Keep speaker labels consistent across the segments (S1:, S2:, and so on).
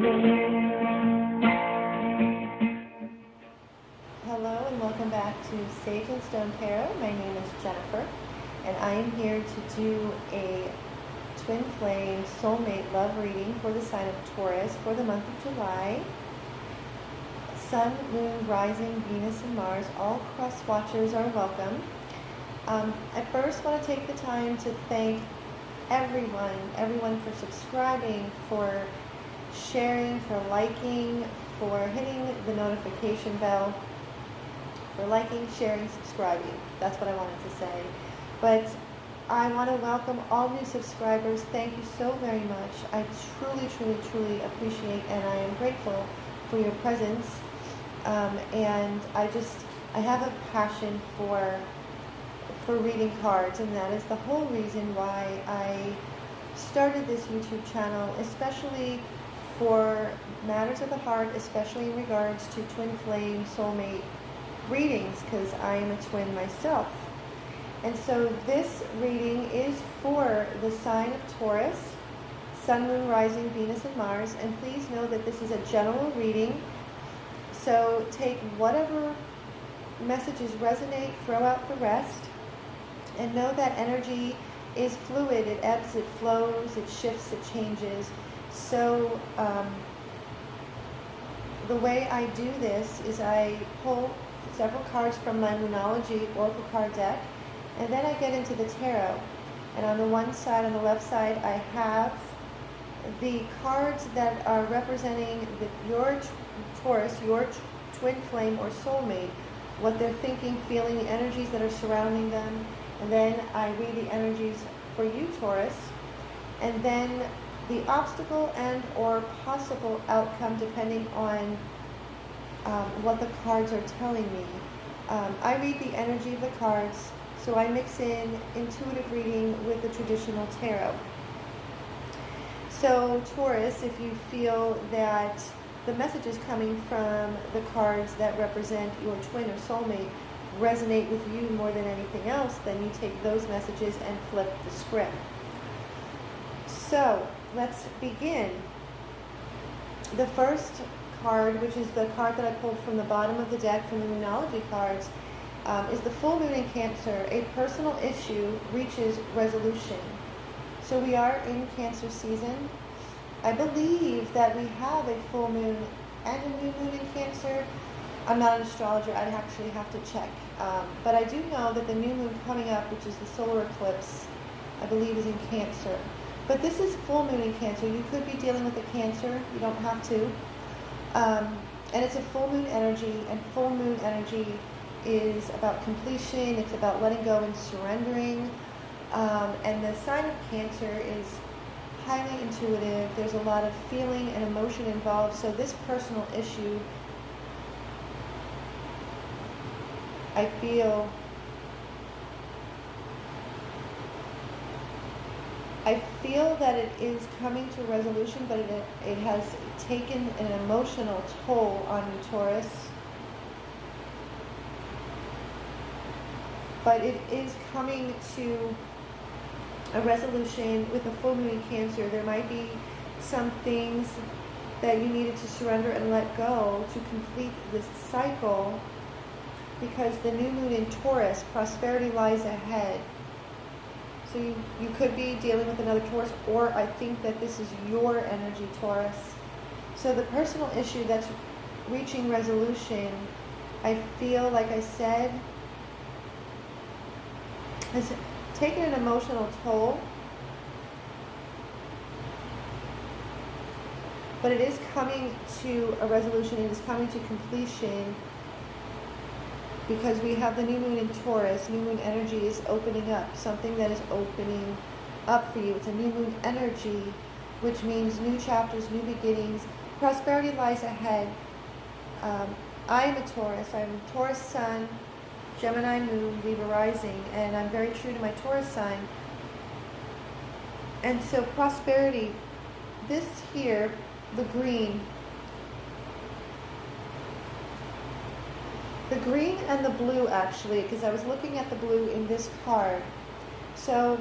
S1: Hello and welcome back to Sage and Stone Tarot. My name is Jennifer and I am here to do a twin flame soulmate love reading for the sign of Taurus for the month of July. Sun, Moon, Rising, Venus, and Mars, all cross watchers are welcome. I first want to take the time to thank everyone for subscribing, for sharing, for liking, for hitting the notification bell, for liking, sharing, subscribing. That's what I wanted to say. But I want to welcome all new subscribers. Thank you so very much. I truly appreciate and I am grateful for your presence. And I have a passion for reading cards, and that is the whole reason why I started this YouTube channel, especially for matters of the heart, especially in regards to twin flame soulmate readings, because I am a twin myself. And so this reading is for the sign of Taurus, Sun, Moon, Rising, Venus, and Mars. And please know that this is a general reading. So take whatever messages resonate, throw out the rest, and know that energy is fluid. It ebbs, it flows, it shifts, it changes. So the way I do this is I pull several cards from my Moonology Oracle card deck, and then I get into the tarot. And on the one side, on the left side, I have the cards that are representing your Taurus, your twin flame or soulmate, what they're thinking, feeling, the energies that are surrounding them. And then I read the energies for you, Taurus. And then the obstacle and or possible outcome depending on what the cards are telling me. I read the energy of the cards, so I mix in intuitive reading with the traditional tarot. So Taurus, if you feel that the messages coming from the cards that represent your twin or soulmate resonate with you more than anything else, then you take those messages and flip the script. So let's begin. The first card, which is the card that I pulled from the bottom of the deck from the Moonology cards, is the full moon in Cancer. A personal issue reaches resolution. So we are in Cancer season. I believe that we have a full moon and a new moon in Cancer. I'm not an astrologer, I'd actually have to check. But I do know that the new moon coming up, which is the solar eclipse, I believe is in Cancer. But this is full moon in Cancer. You could be dealing with a Cancer, you don't have to. And it's a full moon energy, and full moon energy is about completion, it's about letting go and surrendering. And the sign of Cancer is highly intuitive. There's a lot of feeling and emotion involved. So this personal issue, I feel that it is coming to resolution, but it has taken an emotional toll on you, Taurus. But it is coming to a resolution with a full moon in Cancer. There might be some things that you needed to surrender and let go to complete this cycle, because the new moon in Taurus, prosperity lies ahead. So you could be dealing with another Taurus, or I think that this is your energy, Taurus. So the personal issue that's reaching resolution, I feel, like I said, has taken an emotional toll. But it is coming to a resolution, it is coming to completion, because we have the new moon in Taurus. New moon energy is opening up, something that is opening up for you. It's a new moon energy, which means new chapters, new beginnings. Prosperity lies ahead. I am a Taurus. I'm a Taurus sun, Gemini moon, Libra rising, and I'm very true to my Taurus sign. And so prosperity, this here, the green and the blue, actually, because I was looking at the blue in this card. So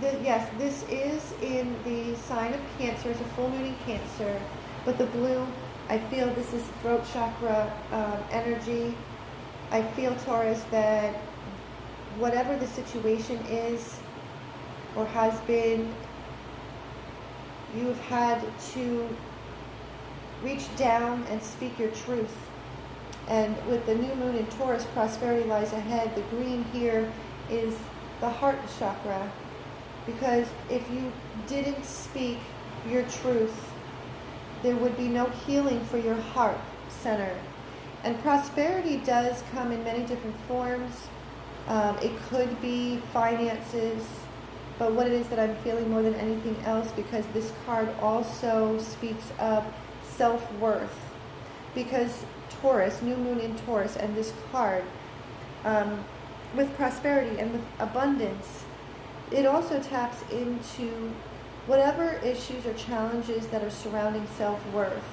S1: yes, this is in the sign of Cancer. It's a full moon in Cancer. But the blue, I feel this is throat chakra energy. I feel, Taurus, that whatever the situation is or has been, you've had to reach down and speak your truth. And with the new moon in Taurus, prosperity lies ahead. The green here is the heart chakra. Because if you didn't speak your truth, there would be no healing for your heart center. And prosperity does come in many different forms. It could be finances, but what it is that I'm feeling more than anything else, because this card also speaks of self-worth. Because Taurus, new moon in Taurus, and this card, with prosperity and with abundance, it also taps into whatever issues or challenges that are surrounding self-worth.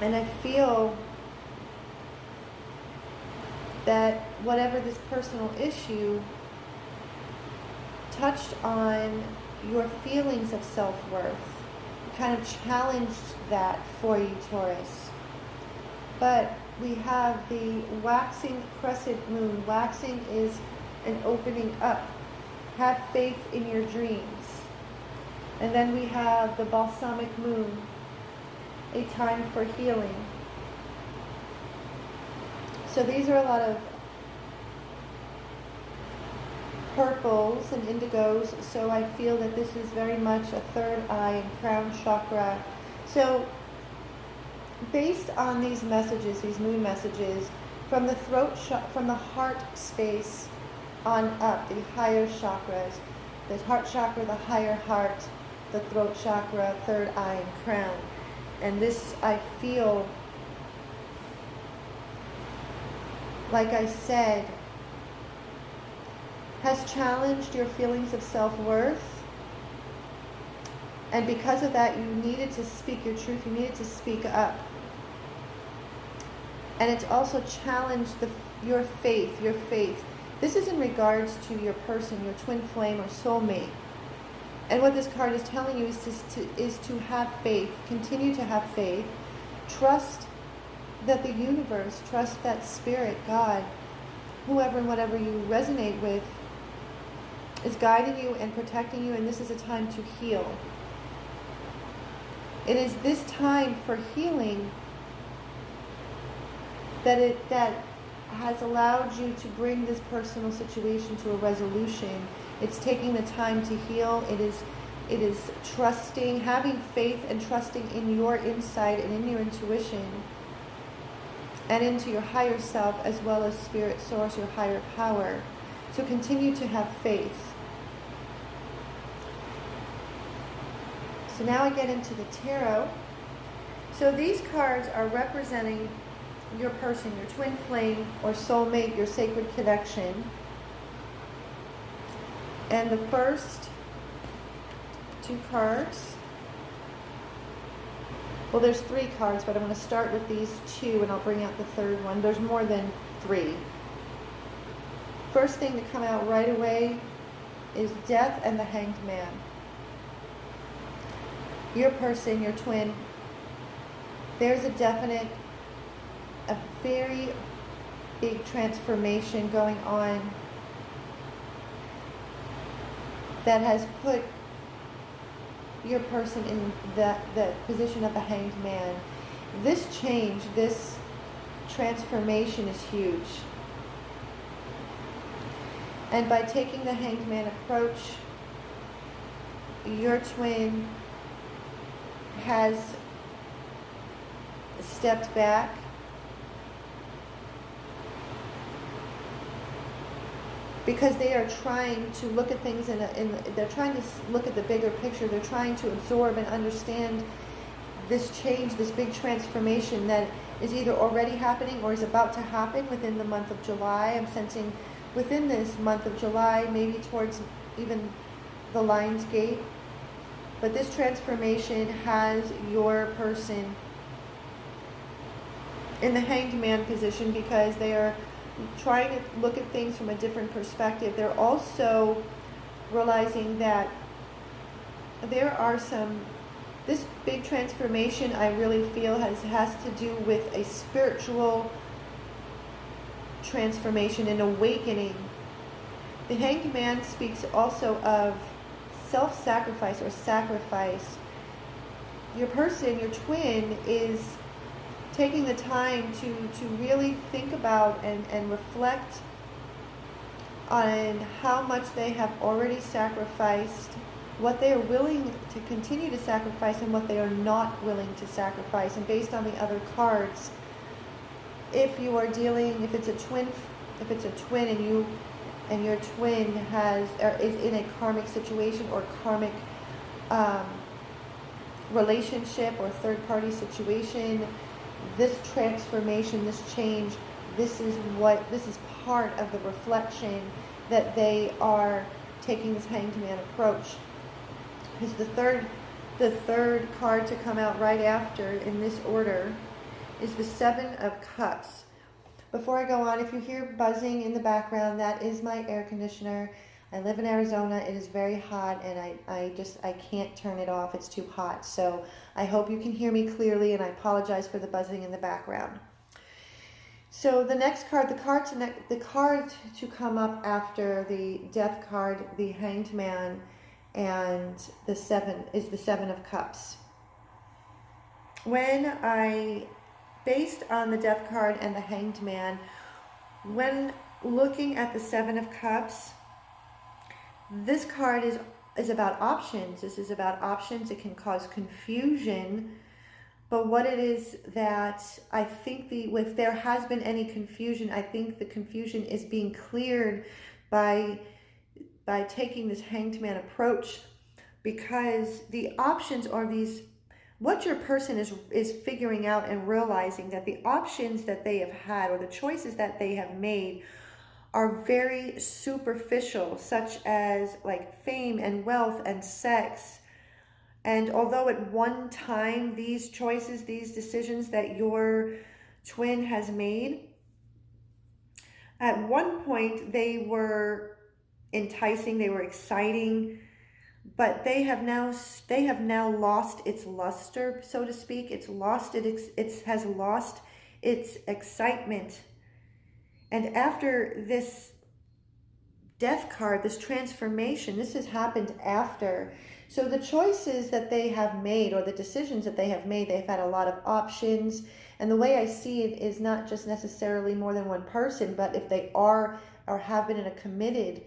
S1: And I feel that whatever this personal issue touched on your feelings of self-worth, kind of challenged that for you, Taurus. But we have the waxing crescent moon. Waxing is an opening up. Have faith in your dreams. And then we have the balsamic moon, a time for healing. So these are a lot of purples and indigos, so I feel that this is very much a third eye and crown chakra. So based on these messages, these moon messages, from the from the heart space on up, the higher chakras, the heart chakra, the higher heart, the throat chakra, third eye, and crown. And this, I feel, like I said, has challenged your feelings of self-worth. And because of that, you needed to speak your truth. You needed to speak up. And it's also challenged your faith, This is in regards to your person, your twin flame or soulmate. And what this card is telling you is to have faith. Continue to have faith. Trust that the universe, trust that spirit, God, whoever and whatever you resonate with, is guiding you and protecting you, and this is a time to heal. It is this time for healing that has allowed you to bring this personal situation to a resolution. It's taking the time to heal. It is trusting, having faith and trusting in your insight and in your intuition and into your higher self, as well as spirit source, your higher power. So continue to have faith. So now I get into the tarot. So these cards are representing your person, your twin flame or soulmate, your sacred connection. And the first two cards, well, there's three cards, but I'm going to start with these two and I'll bring out the third one. There's more than three. First thing to come out right away is Death and the Hanged Man. Your person, your twin, there's a very big transformation going on that has put your person in the position of the Hanged Man. This change, this transformation is huge. And by taking the Hanged Man approach, your twin has stepped back because they are trying to look at things they're trying to look at the bigger picture. They're trying to absorb and understand this change, this big transformation that is either already happening or is about to happen within the month of July. I'm sensing within this month of July, maybe towards even the Lion's Gate. But this transformation has your person in the Hanged Man position because they are trying to look at things from a different perspective. They're also realizing that there are some This big transformation, I really feel, has to do with a spiritual transformation and awakening. The Hanged Man speaks also of self-sacrifice or sacrifice. Your person, your twin, is taking the time to really think about and reflect on how much they have already sacrificed, what they are willing to continue to sacrifice, and what they are not willing to sacrifice. And based on the other cards, if you are dealing, if it's a twin and your twin is in a karmic situation or karmic relationship or third-party situation, this transformation, this change, this is part of the reflection that they are taking this Hanged Man approach. Because the third card to come out right after in this order is the Seven of Cups. Before I go on, if you hear buzzing in the background, that is my air conditioner. I live in Arizona. It is very hot, and I can't turn it off. It's too hot. So I hope you can hear me clearly, and I apologize for the buzzing in the background. So the next card, the card to come up after the Death card, the Hanged Man, and the Seven is the Seven of Cups. Based on the Death card and the Hanged Man, when looking at the Seven of Cups, this card is about options. This is about options. It can cause confusion, but what it is that I think if there has been any confusion, I think the confusion is being cleared by taking this Hanged Man approach, because the options are these. What your person is figuring out and realizing that the options that they have had or the choices that they have made are very superficial, such as like fame and wealth and sex. And although at one time these choices, these decisions that your twin has made, at one point they were enticing, they were exciting, but they have now lost its luster, so to speak. It has lost its excitement. And after this Death card, this transformation, this has happened after. So the choices that they have made, or the decisions that they have made, they've had a lot of options. And the way I see it is not just necessarily more than one person, but if they are or have been in a committed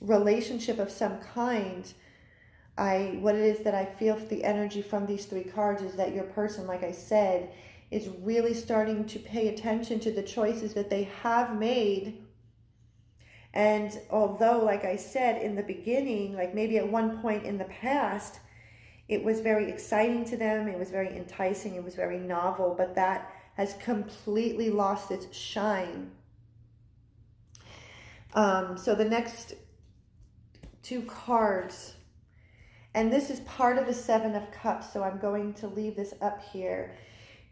S1: relationship of some kind, what it is that I feel the energy from these three cards is that your person, like I said, is really starting to pay attention to the choices that they have made. And although, like I said in the beginning, like maybe at one point in the past, it was very exciting to them, it was very enticing, it was very novel, but that has completely lost its shine. So the next two cards, and this is part of the Seven of Cups, so I'm going to leave this up here.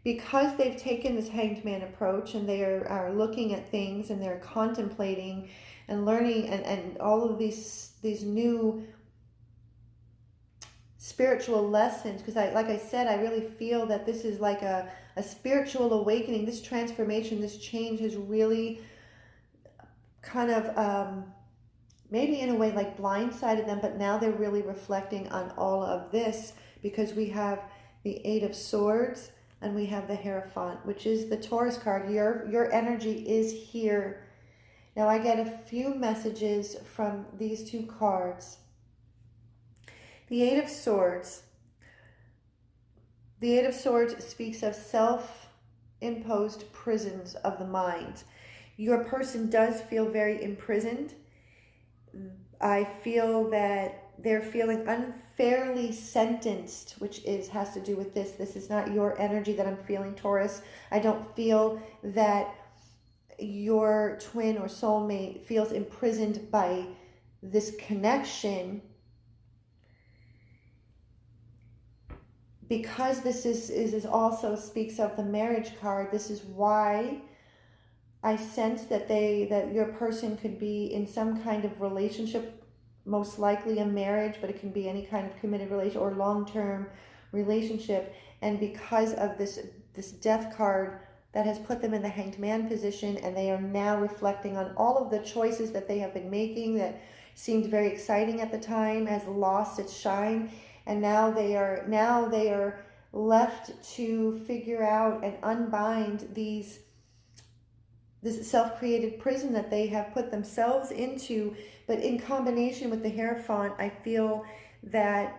S1: Because they've taken this Hanged Man approach and they are looking at things and they're contemplating and learning and all of these new spiritual lessons, because like I said, I really feel that this is like a spiritual awakening. This transformation, this change has really kind of maybe in a way like blindsided them, but now they're really reflecting on all of this, because we have the Eight of Swords and we have the Hierophant, which is the Taurus card. Your energy is here. Now I get a few messages from these two cards. The Eight of Swords. The Eight of Swords speaks of self-imposed prisons of the mind. Your person does feel very imprisoned. I feel that they're feeling unfairly sentenced, which has to do with this. This is not your energy that I'm feeling, Taurus. I don't feel that your twin or soulmate feels imprisoned by this connection, because this is also speaks of the marriage card. This is why I sense that your person could be in some kind of relationship most likely a marriage, but it can be any kind of committed relation or long-term relationship. And because of this death card that has put them in the hanged man position, and they are now reflecting on all of the choices that they have been making that seemed very exciting at the time, has lost its shine, and now they are left to figure out and unbind this self-created prison that they have put themselves into. But in combination with the Hierophant, I feel that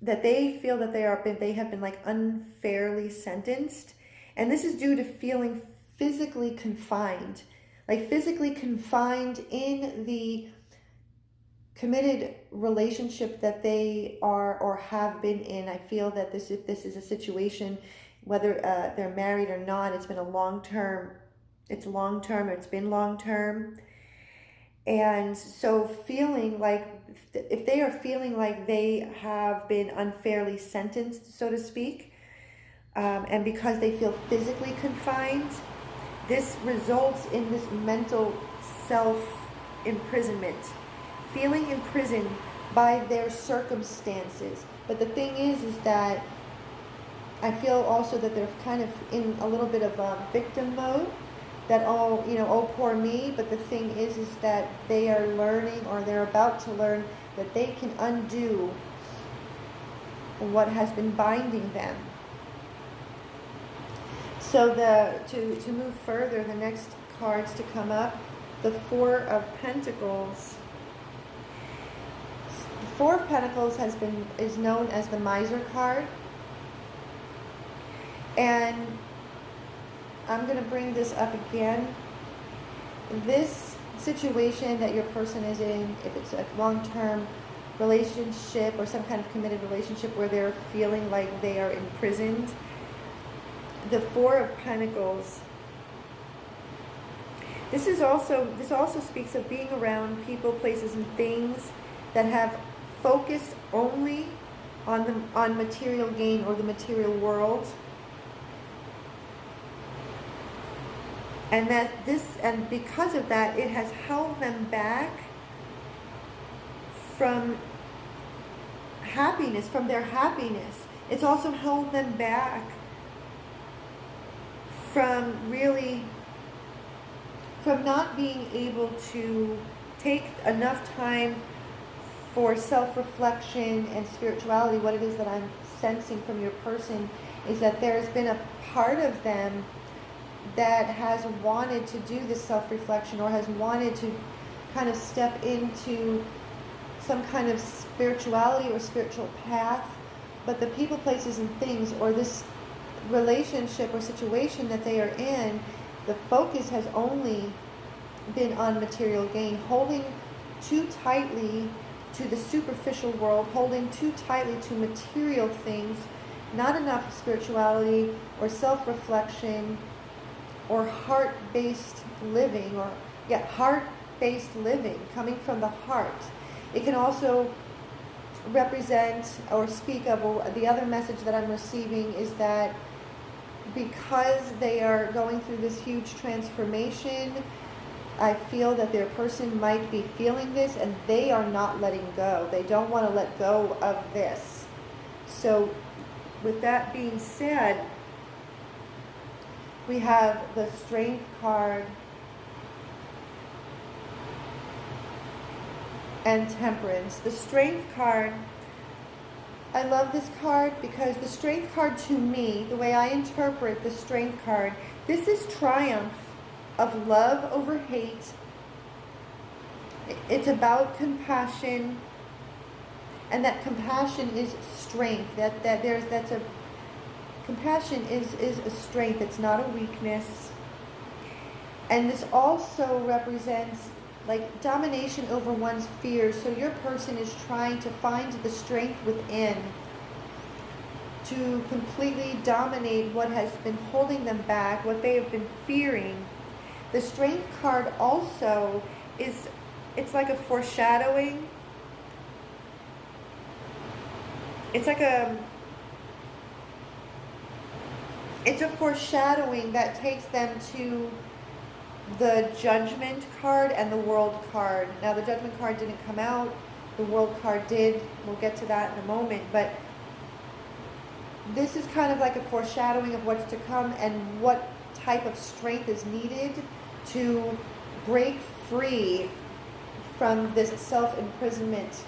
S1: they feel that they have been like unfairly sentenced, and this is due to feeling physically confined, like physically confined in the committed relationship that they are or have been in. I feel that if this is a situation, whether they're married or not, it's been a long-term, it's been long-term. And so feeling like, if they are feeling like they have been unfairly sentenced, so to speak, and because they feel physically confined, this results in this mental self-imprisonment, feeling imprisoned by their circumstances. But the thing is that I feel also that they're kind of in a little bit of victim mode, that, oh poor me. But the thing is that they are learning, or they're about to learn, that they can undo what has been binding them. So to move further, the next cards to come up, the Four of Pentacles. The Four of Pentacles is known as the Miser card, and I'm going to bring this up again. This situation that your person is in, if it's a long-term relationship or some kind of committed relationship where they're feeling like they are imprisoned, the Four of Pentacles, this also speaks of being around people, places, and things that have focused only on material gain or the material world. And because of that, it has held them back from happiness, from their happiness. It's also held them back from not being able to take enough time for self-reflection and spirituality. What it is that I'm sensing from your person is that there's been a part of them that has wanted to do this self-reflection, or has wanted to kind of step into some kind of spirituality or spiritual path, but the people, places, and things, or this relationship or situation that they are in, the focus has only been on material gain, holding too tightly to the superficial world, holding too tightly to material things, not enough spirituality or self-reflection or heart-based living, heart-based living, coming from the heart. It can also represent or speak of, or the other message that I'm receiving is that because they are going through this huge transformation, I feel that their person might be feeling this and they are not letting go. They don't want to let go of this. So with that being said, we have the Strength card and Temperance. The Strength card, I love this card because the Strength card, to me, the way I interpret the Strength card, this is triumph of love over hate. It's about compassion, and that compassion is strength. Compassion is a strength. It's not a weakness. And this also represents like domination over one's fears. So your person is trying to find the strength within to completely dominate what has been holding them back, what they have been fearing. The Strength card also it's like a foreshadowing. It's a foreshadowing that takes them to the Judgment card and the World card. Now the Judgment card didn't come out, the World card did. We'll get to that in a moment. But this is kind of like a foreshadowing of what's to come and what type of strength is needed to break free from this self-imprisonment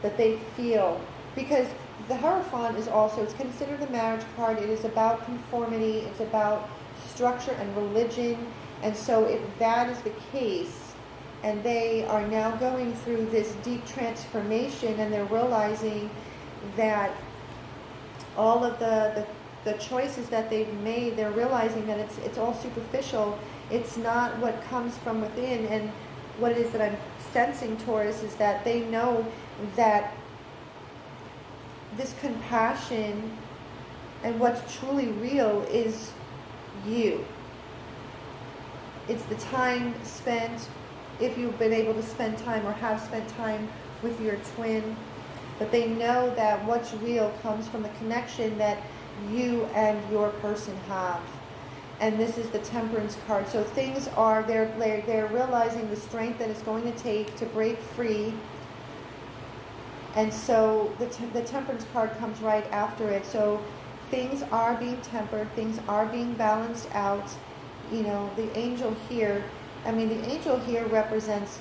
S1: that they feel. Because the Hierophant is also, it's considered the marriage card. It is about conformity. It's about structure and religion. And so if that is the case, and they are now going through this deep transformation, and they're realizing that all of the choices that they've made, they're realizing that it's all superficial. It's not what comes from within. And what it is that I'm sensing, Taurus, is that they know that this compassion and what's truly real is you. It's the time spent, if you've been able to spend time or have spent time with your twin. But they know that what's real comes from the connection that you and your person have. And this is the Temperance card. So things are, they're realizing the strength that it's going to take to break free. And so the Temperance card comes right after it. So things are being tempered, things are being balanced out. You know, the angel here, the angel here represents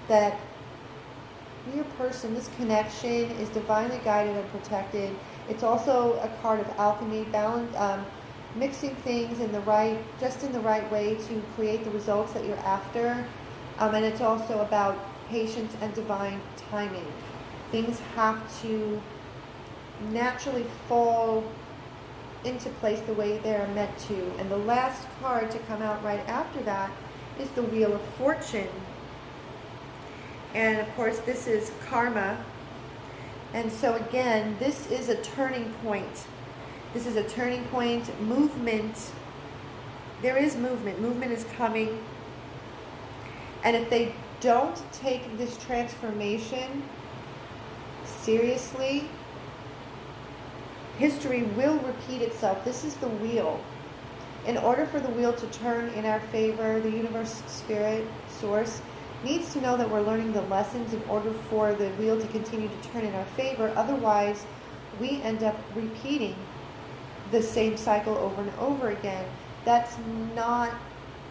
S1: that your person, this connection is divinely guided and protected. It's also a card of alchemy, balance, mixing things in the right way to create the results that you're after. And it's also about patience and divine timing. Things have to naturally fall into place the way they're meant to. And the last card to come out right after that is the Wheel of Fortune. And of course, this is karma. And so again, this is a turning point. This is a turning point, movement. There is movement. Movement is coming. And if they don't take this transformation seriously, history will repeat itself. This is the wheel. In order for the wheel to turn in our favor, the universe, spirit, source, needs to know that we're learning the lessons in order for the wheel to continue to turn in our favor. Otherwise, we end up repeating the same cycle over and over again. That's not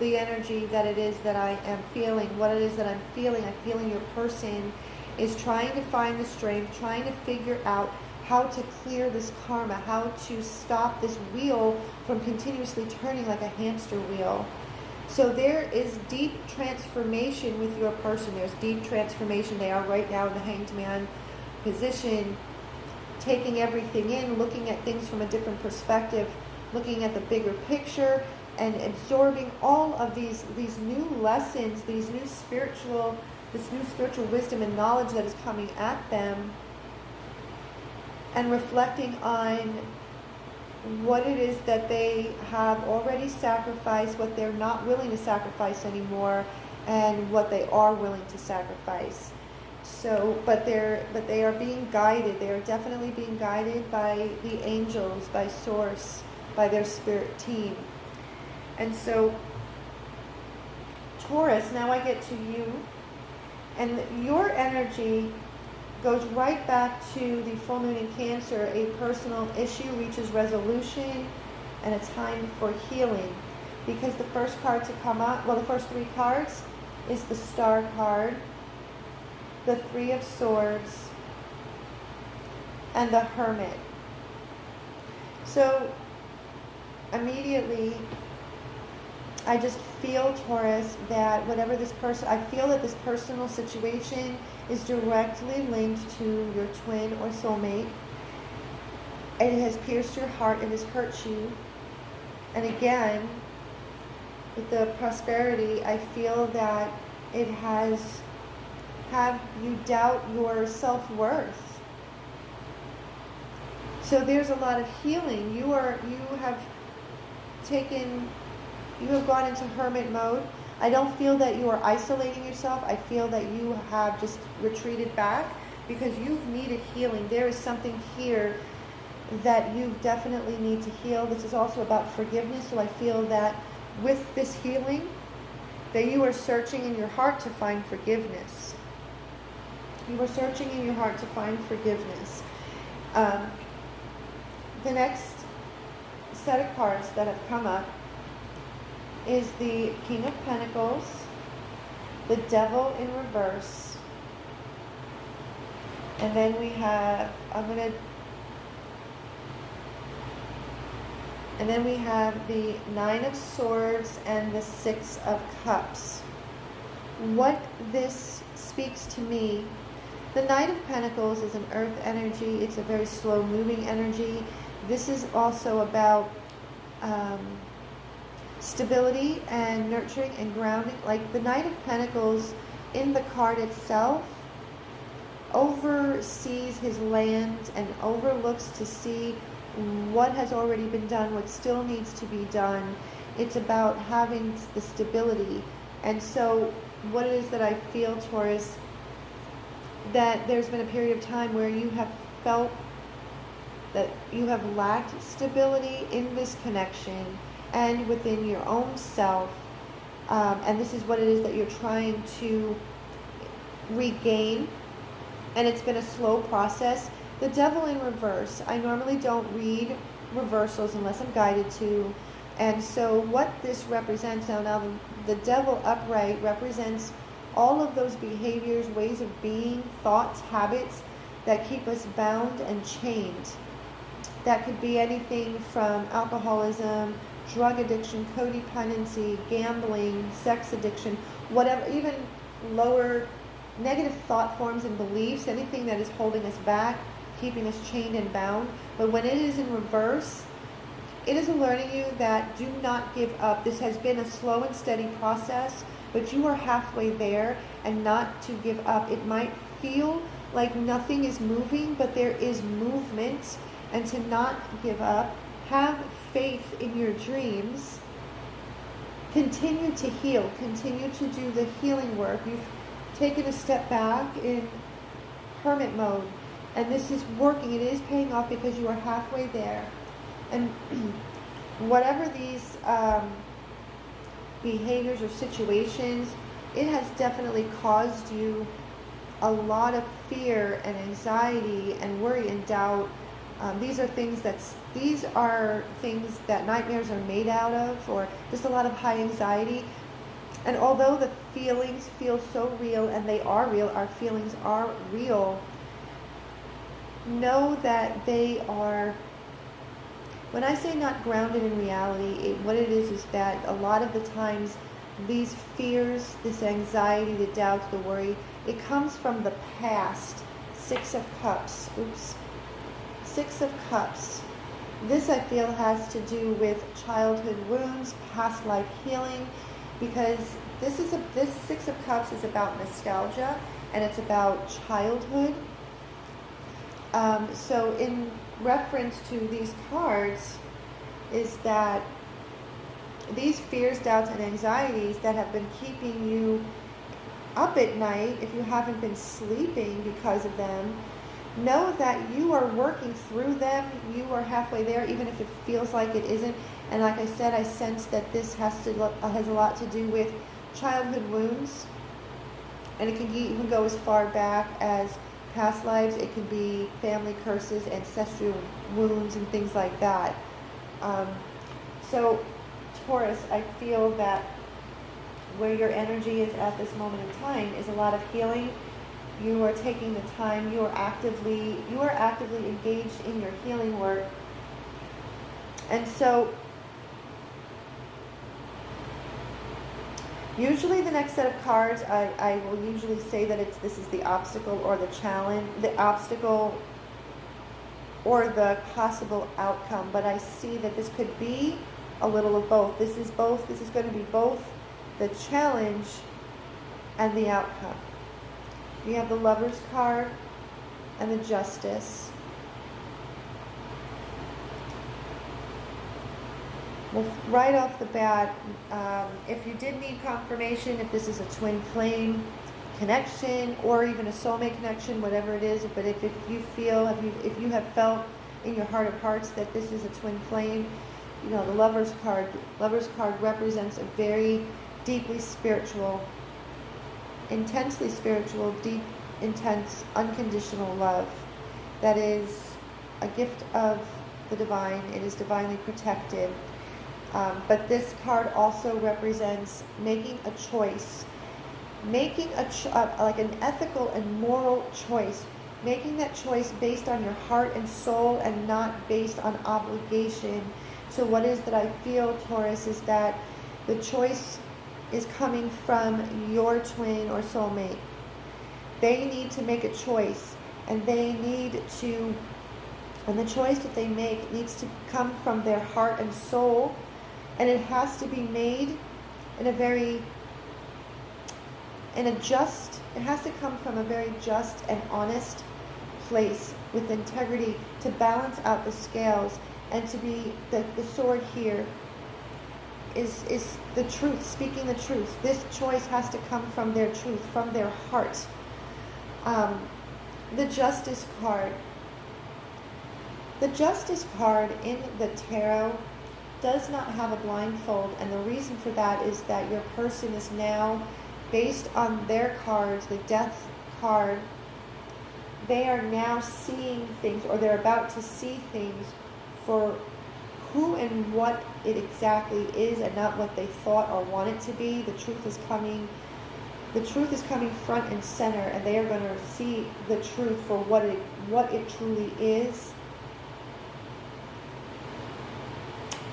S1: the energy that it is that I am feeling. What it is that I'm feeling your person is trying to find the strength, trying to figure out how to clear this karma, how to stop this wheel from continuously turning like a hamster wheel. So there is deep transformation with your person. There's deep transformation. They are right now in the Hanged Man position, taking everything in, looking at things from a different perspective, looking at the bigger picture, and absorbing all of these new lessons, this new spiritual wisdom and knowledge that is coming at them, and reflecting on what it is that they have already sacrificed, what they're not willing to sacrifice anymore, and what they are willing to sacrifice. So, but they are being guided. They are definitely being guided by the angels, by Source, by their spirit team. And so, Taurus, now I get to you, and your energy goes right back to the full moon in Cancer. A personal issue reaches resolution and a time for healing. Because the first card to come out, well, the first three cards is the Star card, the Three of Swords, and the Hermit. So immediately I just feel, Taurus, that whatever this person, I feel that this personal situation is directly linked to your twin or soulmate. It has pierced your heart, it has hurt you. And again, with the prosperity, I feel that it has had you doubt your self-worth. So there's a lot of healing. You have gone into hermit mode. I don't feel that you are isolating yourself. I feel that you have just retreated back because you've needed healing. There is something here that you definitely need to heal. This is also about forgiveness. So I feel that with this healing, that you are searching in your heart to find forgiveness. You are searching in your heart to find forgiveness. The next set of cards that have come up is the King of Pentacles, the Devil in reverse, and then we have, and then we have the Nine of Swords and the Six of Cups. What this speaks to me, the Knight of Pentacles is an earth energy. It's a very slow moving energy. This is also about stability and nurturing and grounding. Like the Knight of Pentacles in the card itself oversees his land and overlooks to see what has already been done, what still needs to be done. It's about having the stability. And so what it is that I feel, Taurus, that there's been a period of time where you have felt that you have lacked stability in this connection and within your own self. And this is what it is that you're trying to regain. And it's been a slow process. The Devil in reverse. I normally don't read reversals unless I'm guided to. And so what this represents now the Devil upright represents all of those behaviors, ways of being, thoughts, habits that keep us bound and chained. That could be anything from alcoholism, drug addiction, codependency, gambling, sex addiction, whatever, even lower negative thought forms and beliefs, anything that is holding us back, keeping us chained and bound. But when it is in reverse, it is alerting you that do not give up. This has been a slow and steady process, but you are halfway there, and not to give up. It might feel like nothing is moving, but there is movement, and to not give up. Have faith in your dreams. Continue to heal. Continue to do the healing work. You've taken a step back in hermit mode, and this is working. It is paying off because you are halfway there. And whatever these behaviors or situations, it has definitely caused you a lot of fear and anxiety and worry and doubt. These are things that nightmares are made out of, or just a lot of high anxiety. And although the feelings feel so real, and they are real, our feelings are real, know that they are, when I say not grounded in reality, what it is that a lot of the times these fears, this anxiety, the doubts, the worry, it comes from the past. Six of Cups. Oops. Six of Cups. This, I feel, has to do with childhood wounds, past life healing, because this Six of Cups is about nostalgia, and it's about childhood. So in reference to these cards is that these fears, doubts, and anxieties that have been keeping you up at night, if you haven't been sleeping because of them, know that you are working through them. You are halfway there, even if it feels like it isn't. And like I said, I sense that this has a lot to do with childhood wounds, and it can even go as far back as past lives. It can be family curses, ancestral wounds, and things like that. So Taurus, I feel that where your energy is at this moment in time is a lot of healing. You are taking the time. You are actively engaged in your healing work. And so usually the next set of cards, I will usually say that this is the obstacle or the challenge, the obstacle or the possible outcome. But I see that this could be a little of both. This is both. This is going to be both the challenge and the outcome. We have the Lover's card and the Justice. Well, right off the bat, if you did need confirmation, if this is a twin flame connection or even a soulmate connection, whatever it is, but if you feel, if you have felt in your heart of hearts that this is a twin flame, you know, the Lover's card represents a very deeply spiritual, intensely spiritual, deep intense, unconditional love that is a gift of the divine. It is divinely protected. But this card also represents making a choice, making like an ethical and moral choice, making that choice based on your heart and soul and not based on obligation. So what is that I feel, Taurus, is that the choice is coming from your twin or soulmate. They need to make a choice, and the choice that they make needs to come from their heart and soul, and it has to be made in it has to come from a very just and honest place with integrity to balance out the scales, and to be the sword here is the truth, speaking the truth. This choice has to come from their truth, from their heart. The Justice card. The Justice card in the tarot does not have a blindfold, and the reason for that is that your person is now, based on their cards, the Death card, they are now seeing things, or they're about to see things for who and what it exactly is, and not what they thought or want it to be. The truth is coming front and center, and they are going to see the truth for what it truly is.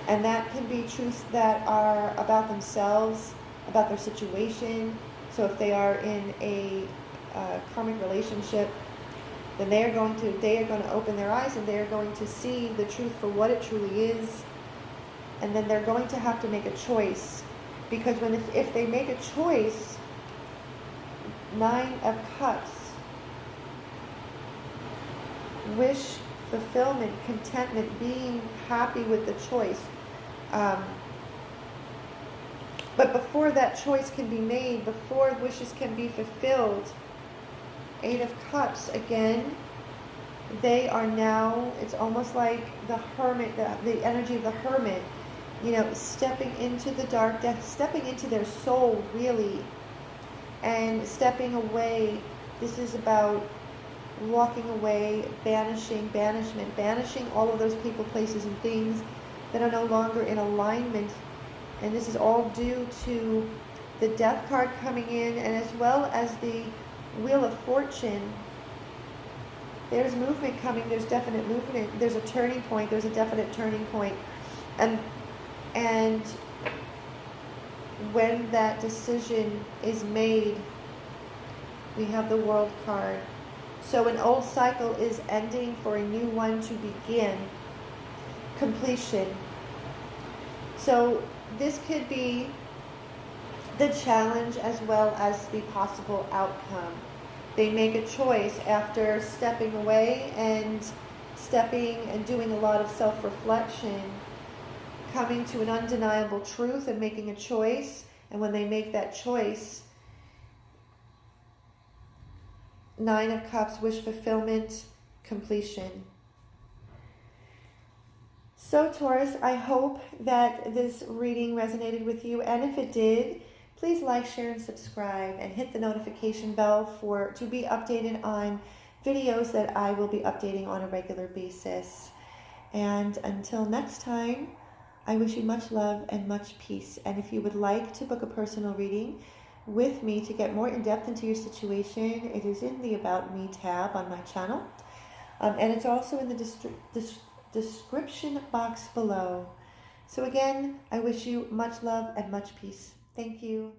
S1: And that can be truths that are about themselves, about their situation. So if they are in a karmic relationship, then they are going to open their eyes, and they are going to see the truth for what it truly is. And then they're going to have to make a choice, because if they make a choice, 9 of Cups, wish, fulfillment, contentment, being happy with the choice. But before that choice can be made, before wishes can be fulfilled, 8 of Cups again, they are now, it's almost like the hermit, the energy of the hermit, stepping into the dark depths, stepping into their soul, really, and stepping away. This is about walking away, banishing all of those people, places, and things that are no longer in alignment. And this is all due to the Death card coming in, and as well as the Wheel of Fortune. There's movement coming. There's definite movement. There's a turning point. There's a definite turning point. And when that decision is made, we have the World card. So an old cycle is ending for a new one to begin. Completion. So this could be the challenge as well as the possible outcome. They make a choice after stepping away and doing a lot of self-reflection, coming to an undeniable truth and making a choice. And when they make that choice, 9 of Cups, wish fulfillment, completion. So Taurus, I hope that this reading resonated with you, and if it did, please like, share, and subscribe, and hit the notification bell to be updated on videos that I will be updating on a regular basis. And until next time, I wish you much love and much peace. And if you would like to book a personal reading with me to get more in depth into your situation, it is in the About Me tab on my channel. And it's also in the description box below. So again, I wish you much love and much peace. Thank you.